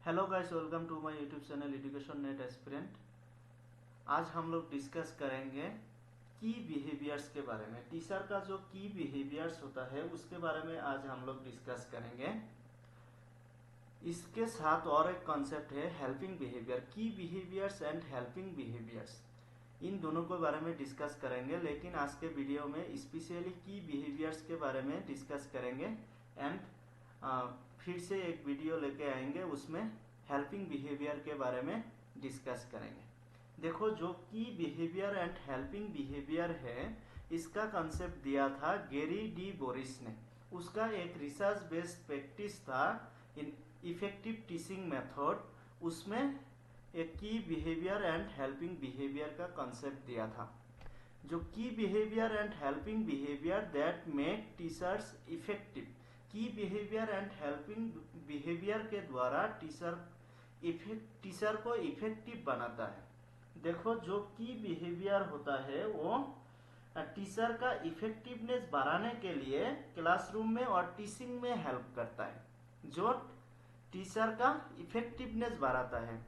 Hello guys, welcome to my YouTube channel education NET aspirant. आज हम लोग discuss करेंगे की बिहेवियर्स के बारे में। टीचर का जो की बिहेवियर्स होता है उसके बारे में आज हम लोग डिस्कस करेंगे। इसके साथ और एक कॉन्सेप्ट है हेल्पिंग बिहेवियर। की बिहेवियर्स एंड हेल्पिंग बिहेवियर्स, इन दोनों के बारे में डिस्कस करेंगे, लेकिन आज के वीडियो में स्पेशली की बिहेवियर्स के बारे में डिस्कस करेंगे। एंड फिर से एक वीडियो लेके आएंगे, उसमें हेल्पिंग बिहेवियर के बारे में डिस्कस करेंगे। देखो, जो की बिहेवियर एंड हेल्पिंग बिहेवियर है, इसका कंसेप्ट दिया था गेरी डी बोरिस ने। उसका एक रिसर्च बेस्ड प्रैक्टिस था इन इफेक्टिव टीचिंग मेथड। उसमें एक की बिहेवियर एंड हेल्पिंग बिहेवियर का कंसेप्ट दिया था। जो की behaviour and helping behaviour that make teachers effective. की बिहेवियर एंड हेल्पिंग बिहेवियर के द्वारा टीचर को इफेक्टिव बनाता है। देखो, जो की बिहेवियर होता है वो टीचर का इफेक्टिवनेस बढ़ाने के लिए क्लासरूम में और टीचिंग में हेल्प करता है। जो टीचर का इफेक्टिवनेस बढ़ाता है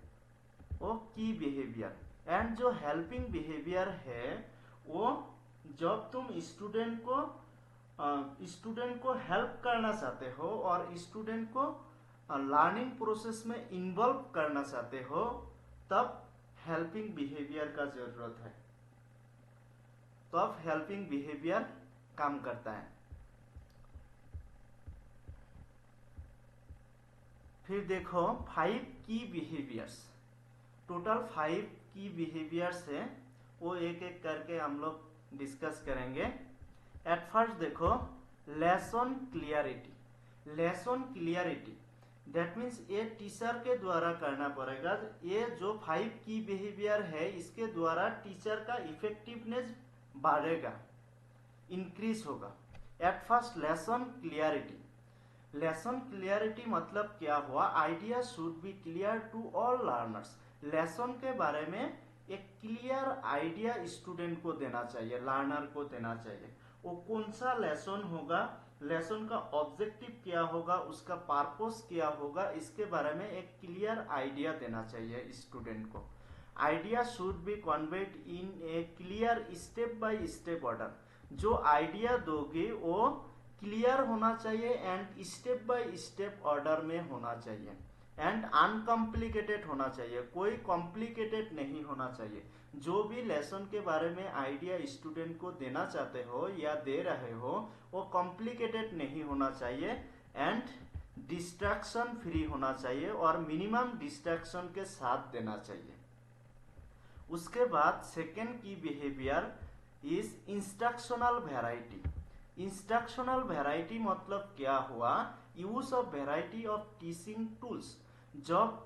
वो की बिहेवियर। एंड जो हेल्पिंग बिहेवियर है वो जब तुम स्टूडेंट को हेल्प करना चाहते हो और स्टूडेंट को लर्निंग प्रोसेस में इन्वॉल्व करना चाहते हो, तब हेल्पिंग बिहेवियर का जरूरत है। तब हेल्पिंग बिहेवियर काम करता है। फिर देखो 5 की बिहेवियर्स। टोटल 5 की बिहेवियर्स है, वो एक एक करके हम लोग डिस्कस करेंगे। एट फर्स्ट देखो, lesson clarity. Lesson clarity that means ये टीचर के द्वारा करना पड़ेगा। ये जो 5 की बिहेवियर है, इसके द्वारा टीचर का इफेक्टिवनेस बढ़ेगा, इंक्रीज होगा। At first lesson clarity. Lesson clarity मतलब क्या हुआ? Idea should be clear to all learners. Lesson के बारे में एक क्लियर आइडिया स्टूडेंट को देना चाहिए, लर्नर को देना चाहिए। वो कौन सा लेसन होगा, लेसन का ऑब्जेक्टिव क्या होगा, उसका पर्पस क्या होगा, इसके बारे में एक क्लियर आइडिया देना चाहिए स्टूडेंट को। Idea should B conveyed in A clear step by step order. जो आइडिया दोगे वो क्लियर होना चाहिए and step by step order में होना चाहिए एंड अनकॉम्प्लिकेटेड होना चाहिए। कोई कॉम्प्लिकेटेड नहीं होना चाहिए। जो भी लेसन के बारे में आइडिया स्टूडेंट को देना चाहते हो या दे रहे हो, वो कॉम्प्लिकेटेड नहीं होना चाहिए एंड डिस्ट्रैक्शन फ्री होना चाहिए और मिनिमम डिस्ट्रैक्शन के साथ देना चाहिए। उसके बाद सेकेंड की behaviour is instructional variety. Instructional variety मतलब क्या हुआ? Use of variety of teaching tools. जब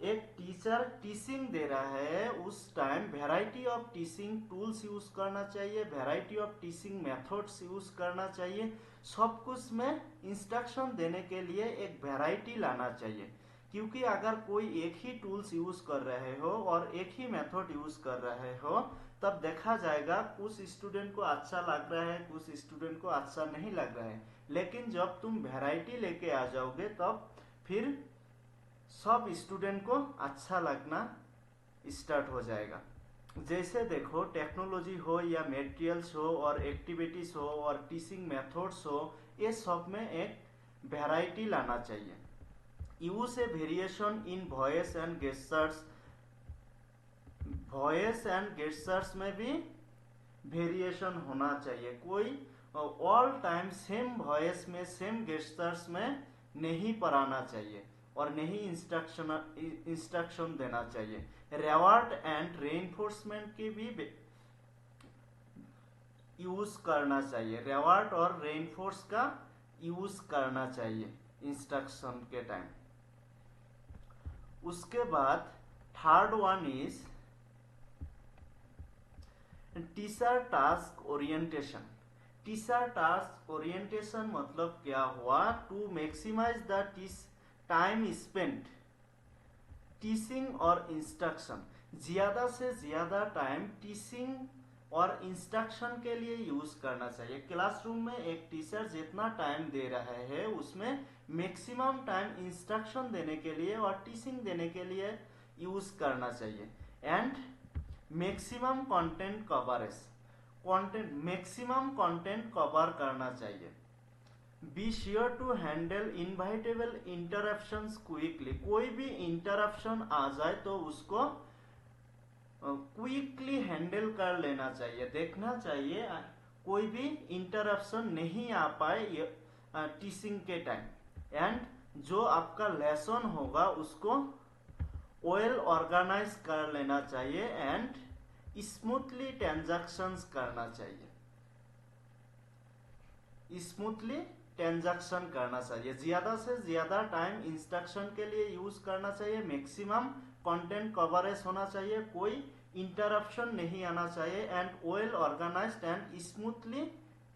एक टीचर टीचिंग दे रहा है, उस time variety of teaching tools use करना चाहिए, variety of teaching methods use करना चाहिए। सब कुछ में इंस्ट्रक्शन देने के लिए एक वेराइटी लाना चाहिए। क्योंकि अगर कोई एक ही टूल्स यूज कर रहे हो और एक ही मेथड यूज कर रहे हो, तब देखा जाएगा कुछ स्टूडेंट को अच्छा लग रहा है, कुछ स्टूडेंट को अच्छा नहीं लग रहा है। लेकिन जब तुम वेराइटी लेके आ जाओगे, तब फिर सब स्टूडेंट को अच्छा लगना स्टार्ट हो जाएगा। जैसे देखो, टेक्नोलॉजी हो या मटेरियल्स हो और एक्टिविटीज हो और टीचिंग मेथड्स हो, ये सब में एक वेराइटी लाना चाहिए। Use A variation in voice and gestures. Voice and gestures में भी वेरिएशन होना चाहिए। कोई ऑल टाइम सेम वॉइस में सेम गेस्चर्स में नहीं पढ़ाना चाहिए और नहीं इंस्ट्रक्शन देना चाहिए। रिवॉर्ड एंड रेनफोर्समेंट की भी यूज करना चाहिए। रिवॉर्ड और रेनफोर्स का यूज करना चाहिए इंस्ट्रक्शन के टाइम। उसके बाद third one is teacher task orientation. Teacher task orientation मतलब क्या हुआ? To maximise the time spent teaching और इंस्ट्रक्शन। ज्यादा से ज्यादा टाइम टीचिंग और इंस्ट्रक्शन के लिए यूज करना चाहिए। क्लासरूम में एक टीचर जितना टाइम दे रहा है, उसमें मैक्सिमम टाइम इंस्ट्रक्शन देने के लिए और टीचिंग देने के लिए यूज करना चाहिए। And maximum content coverage, maximum content cover करना चाहिए। Be sure to handle inevitable interruptions quickly, कोई भी इंटरप्शन आ जाए तो उसको क्विकली हैंडल कर लेना चाहिए। देखना चाहिए कोई भी इंटरप्शन नहीं आ पाए टीचिंग के टाइम। एंड जो आपका लेसन होगा उसको वेल ऑर्गेनाइज कर लेना चाहिए एंड स्मूथली ट्रांजैक्शंस करना चाहिए, स्मूथली ट्रांजैक्शन करना चाहिए। ज्यादा से ज्यादा टाइम इंस्ट्रक्शन के लिए यूज करना चाहिए। मैक्सिमम कंटेंट कवरेज होना चाहिए, कोई इंटरप्शन नहीं आना चाहिए and well organised and smoothly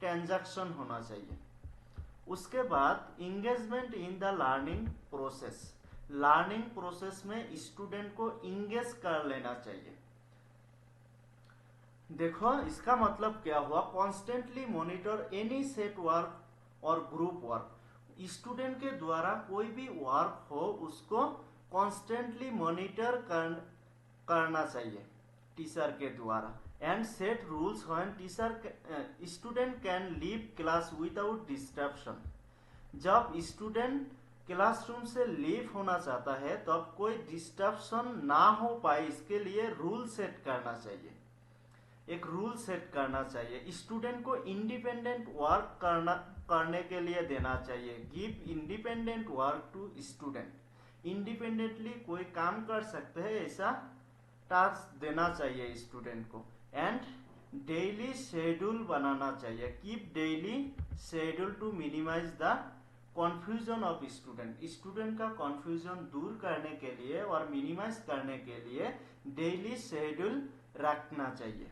transaction होना चाहिए। उसके बाद engagement in the learning process, learning process में स्टूडेंट को इंगेज कर लेना चाहिए। देखो इसका मतलब क्या हुआ, constantly monitor any set work और ग्रुप वर्क। स्टूडेंट के द्वारा कोई भी वर्क हो उसको कॉन्स्टेंटली मॉनिटर करना चाहिए टीचर के द्वारा। And set rules when teacher student can leave class without disruption. जब स्टूडेंट क्लासरूम से लीव होना चाहता है तब कोई डिस्ट्रप्शन ना हो पाए इसके लिए रूल सेट करना चाहिए, एक रूल सेट करना चाहिए। स्टूडेंट को इंडिपेंडेंट वर्क करने के लिए देना चाहिए। Give independent work to student, independently कोई काम कर सकते हैं ऐसा टास्क देना चाहिए स्टूडेंट को। एंड डेली शेड्यूल बनाना चाहिए। Keep daily schedule to minimise the confusion of student, student का कॉन्फ्यूजन दूर करने के लिए और मिनिमाइज करने के लिए डेली शेड्यूल रखना चाहिए।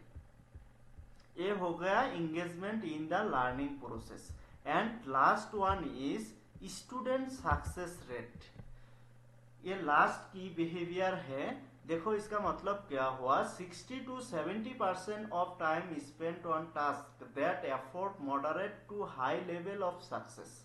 ये हो गया engagement in the learning process. And last one is student success rate. ये लास्ट की बिहेवियर है। देखो इसका मतलब क्या हुआ, 60 to 70% of time spent on task that afford moderate to high level of success.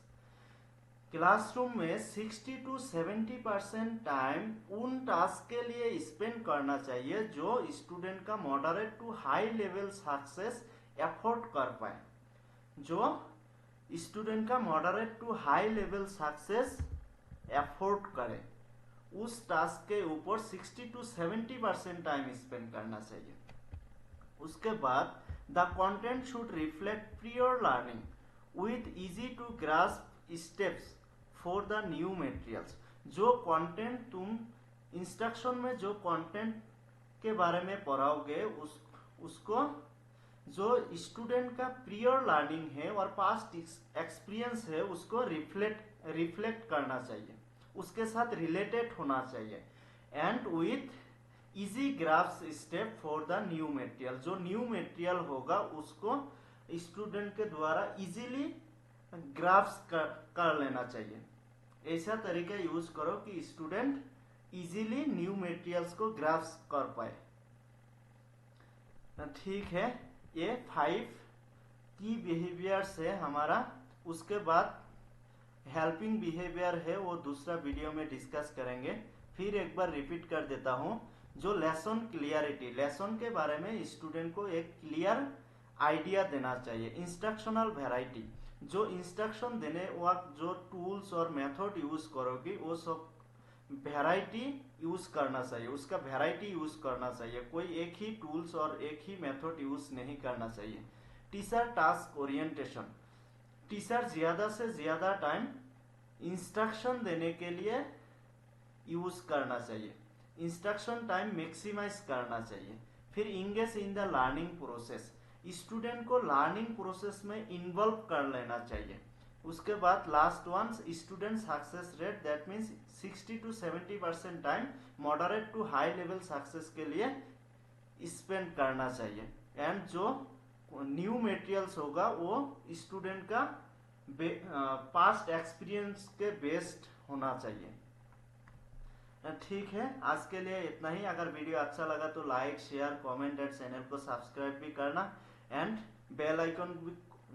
Classroom में 60 to 70% टाइम उन टास्क के लिए स्पेंड करना चाहिए जो स्टूडेंट का moderate to high level success afford कर पाए, जो स्टूडेंट का moderate to high level success afford करे, उस टास्क के ऊपर 60 to 70% टाइम स्पेंड करना चाहिए। उसके बाद the content should reflect prior learning with easy to grasp steps for the new materials. जो कंटेंट तुम इंस्ट्रक्शन में जो कंटेंट के बारे में पढ़ाओगे उसको जो स्टूडेंट का प्रियर लर्निंग है और पास्ट एक्सपीरियंस है उसको रिफ्लेक्ट करना चाहिए, उसके साथ रिलेटेड होना चाहिए। And with easy graphs step for the new material, जो न्यू मटेरियल होगा उसको स्टूडेंट के द्वारा इजीली ग्राफ्स कर लेना चाहिए। ऐसा तरीका यूज करो कि स्टूडेंट इजीली न्यू मटेरियल्स को ग्राफ्स कर पाए। ठीक है, ये 5 की बिहेवियर्स है हमारा। उसके बाद हेल्पिंग बिहेवियर है वो दूसरा वीडियो में डिस्कस करेंगे। फिर एक बार रिपीट कर देता हूँ, जो लेसन क्लियरिटी, लेसन के बारे में स्टूडेंट को एक क्लियर आइडिया देना चाहिए। इंस्ट्रक्शनल वैरायटी, जो इंस्ट्रक्शन देने वक्त जो टूल्स और मेथड यूज करोगी वो सब वैरायटी यूज करना चाहिए, उसका वैरायटी यूज करना चाहिए, कोई एक ही टूल्स और एक ही मेथड यूज नहीं करना चाहिए। टीचर टास्क ओरिएंटेशन, टीचर ज्यादा से ज्यादा टाइम इंस्ट्रक्शन देने के लिए यूज करना चाहिए, इंस्ट्रक्शन टाइम मैक्सिमाइज करना चाहिए। फिर engage in the learning process, student को लर्निंग प्रोसेस में इन्वॉल्व कर लेना चाहिए। उसके बाद last one student success rate, that means 60 to 70% time moderate to high level success के लिए स्पेंड करना चाहिए। एंड जो न्यू मटेरियल्स होगा वो स्टूडेंट का पास्ट एक्सपीरियंस के बेस्ड होना चाहिए। ठीक है, आज के लिए इतना ही। अगर वीडियो अच्छा लगा तो लाइक शेयर कमेंट और चैनल को सब्सक्राइब भी करना and bell icon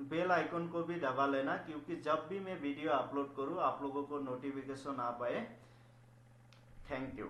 bell icon को भी दबा लेना, क्योंकि जब भी मैं वीडियो अपलोड करूँ आप लोगों को नोटिफिकेशन आ पाए। Thank you.